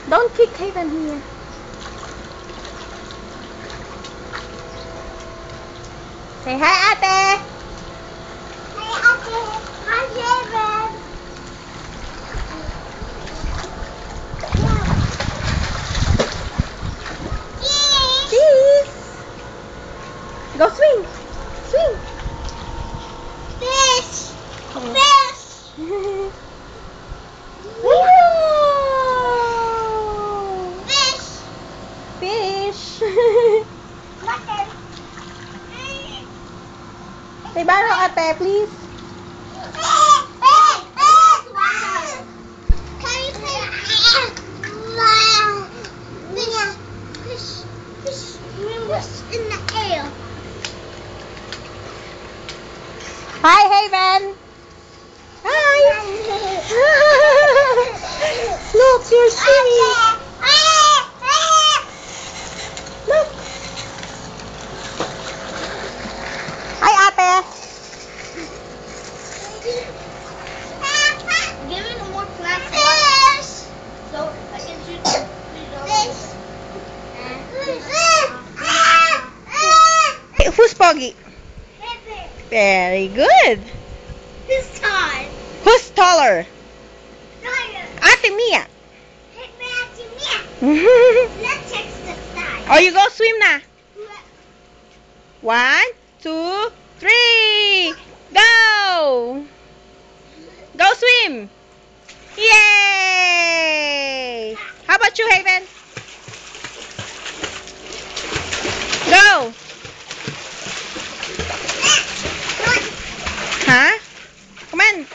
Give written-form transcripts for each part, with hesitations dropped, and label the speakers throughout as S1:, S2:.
S1: Don't kick Haven here. Say hi, ate.
S2: Hi, ate. Hi, Haven.
S1: Cheese. Go swim. Swim.
S2: Fish.
S1: Oh.
S2: Fish. Fish.
S1: Fish.
S2: Water.
S1: Say baro, ate, please.
S2: In the air.
S1: Hi, Haven. Hi. Look, you're swimming. Look. Hi, ate.
S2: Give me more plastic. So I can shoot fish.
S1: Who's Poggy? Very good.
S2: This time.
S1: Who's taller? Ate Mia.
S2: Let's check the side.
S1: Oh, you go swim na. 1, 2, 3. Go. Go swim. Yay. How about you, Haven? Go. Huh? Come on.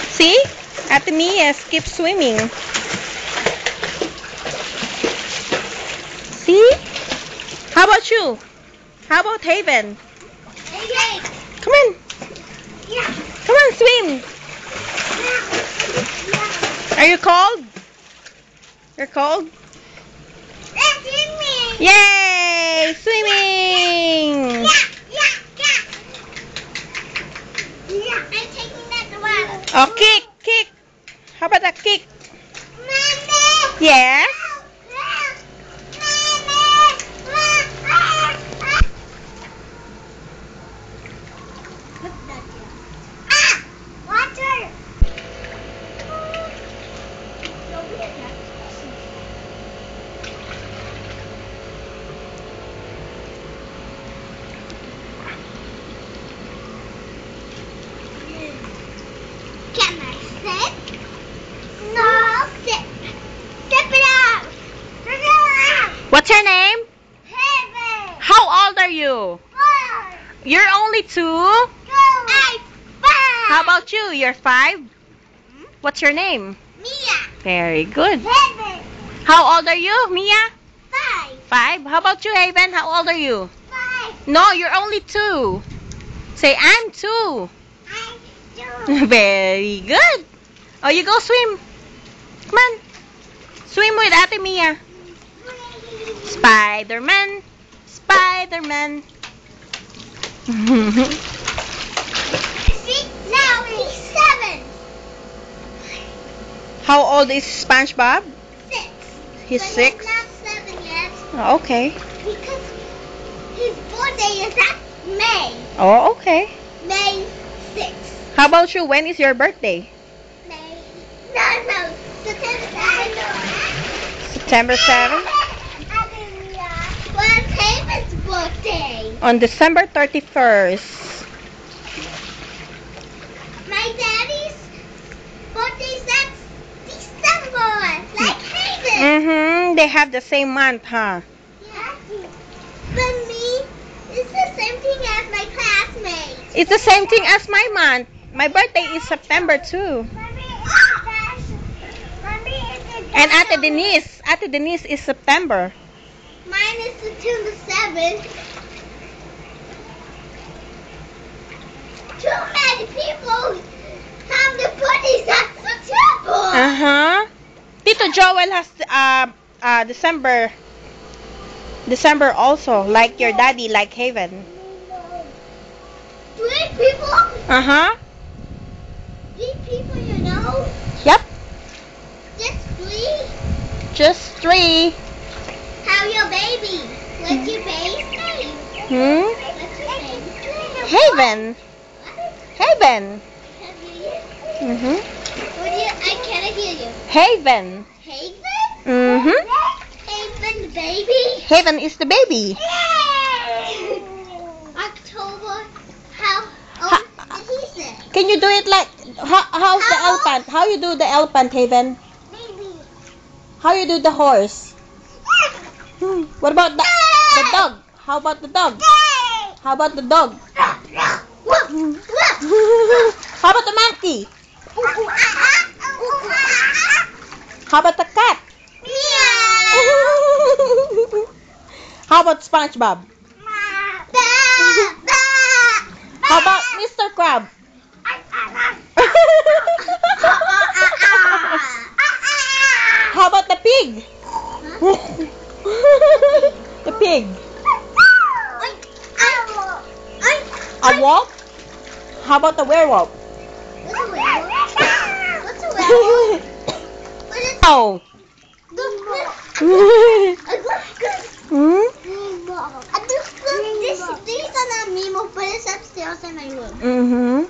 S1: See? Ate Mia keeps swimming. See? How about you? How about Haven? Come on. Come on, swim. Are you cold? You're cold? Yay! Swimming!
S2: I'm taking that to water.
S1: Oh, kick, kick. How about a kick?
S2: Mommy!
S1: Yes?
S2: Water! Can I sip? No, sip. Sip it out. Sip it out.
S1: What's your name?
S2: Heaven.
S1: How old are you?
S2: 4.
S1: You're only 2?
S2: Go. 5.
S1: How about you? You're 5? What's your name?
S2: Mia?
S1: Very good.
S2: Heaven.
S1: How old are you, Mia?
S2: 5.
S1: 5? How about you, Haven? How old are you?
S2: 5.
S1: No, you're only 2. Say, I'm 2.
S2: I'm 2.
S1: Very good. Oh, you go swim. Come on. Swim with Ate Mia. Spider-Man. Spider-Man.
S2: See, now he's 7.
S1: How old is SpongeBob?
S2: 6.
S1: He's
S2: But
S1: 6?
S2: He's not 7 yet
S1: Oh, okay.
S2: because his birthday is at May.
S1: Oh, okay.
S2: May 6th.
S1: How about you? When is your birthday?
S2: May. No. September
S1: September 7?
S2: When's Haven's birthday?
S1: On December 31st.
S2: My daddy's birthday's at December, like Haven.
S1: Mm-hmm. They have the same month, huh?
S2: Yeah. But me, it's the same thing as my classmates.
S1: It's the same thing as my month. My birthday is September too. And Ate Denise is September.
S2: Mine is September 7th. Too many people have the birthdays at September.
S1: Uh-huh. Tito Joel has December also, like your daddy, like Haven.
S2: 3 people?
S1: Uh-huh.
S2: 3 people, you know?
S1: Yep.
S2: Just 3.
S1: Just 3.
S2: How your baby? What's your baby's name? What's your baby's name?
S1: Haven. Haven.
S2: What do you? I can't hear you.
S1: Haven.
S2: Haven? Haven the baby?
S1: Haven is the baby.
S2: October. How old did he say?
S1: Can you do it like how's the elephant? How you do the elephant, Haven?
S2: Baby.
S1: How you do the horse? What about the dog? How about the dog? How about the dog? How about the monkey? How about the cat? How about SpongeBob? How about Mr. Crab? How about the pig? The pig. A wolf? How about the werewolf?
S2: What's a werewolf?
S1: Oh.
S2: These are not Mimo, but it's upstairs in my room.
S1: And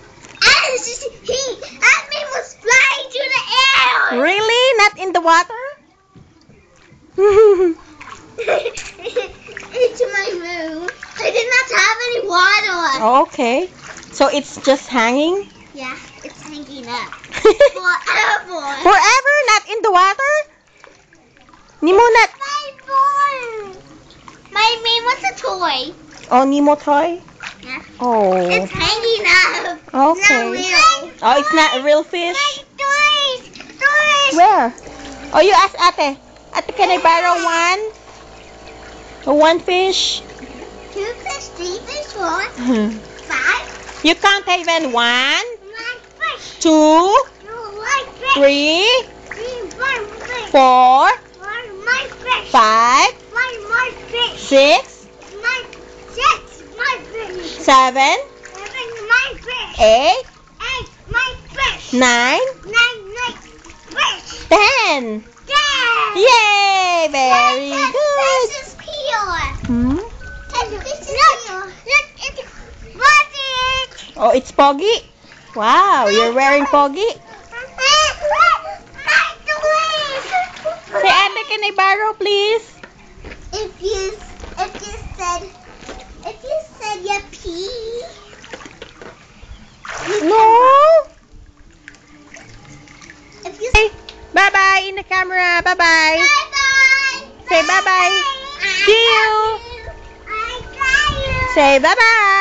S2: Mimo's flying through the air.
S1: really? Not in the water?
S2: Into my room. I did not have any water.
S1: Okay. So it's just hanging?
S2: Yeah, it's hanging up. Forever.
S1: Forever? Not in the water? Nemo not.
S2: My ball. My Mimo's a toy.
S1: Oh, Nemo toy?
S2: Yeah.
S1: Oh.
S2: It's hanging up.
S1: Okay.
S2: It's not real.
S1: Oh, it's not a real fish?
S2: Toys. Toys.
S1: Where? Oh, you ask Ate. Ate, can I borrow one? One fish?
S2: 2 fish, 3 fish, 4, 5.
S1: You can't even 1,
S2: My fish.
S1: 2,
S2: My fish.
S1: 3,
S2: My fish.
S1: 4,
S2: My fish.
S1: 5,
S2: My fish.
S1: 6,
S2: My 6. My fish.
S1: 7,
S2: 7. My fish.
S1: 8,
S2: 8. My fish.
S1: 9,
S2: 9. Fish.
S1: 10.
S2: 10.
S1: Yay! Very good.
S2: This is pure. This is pure. Look, it's Poggy.
S1: Oh, it's Poggy? Wow, you're wearing Poggy? Say, Ate, can I borrow, please?
S2: If you said you pee.
S1: No.
S2: If you
S1: Say bye-bye in the camera. Bye-bye.
S2: bye-bye.
S1: Say bye-bye. See you.
S2: I got you.
S1: Say bye-bye.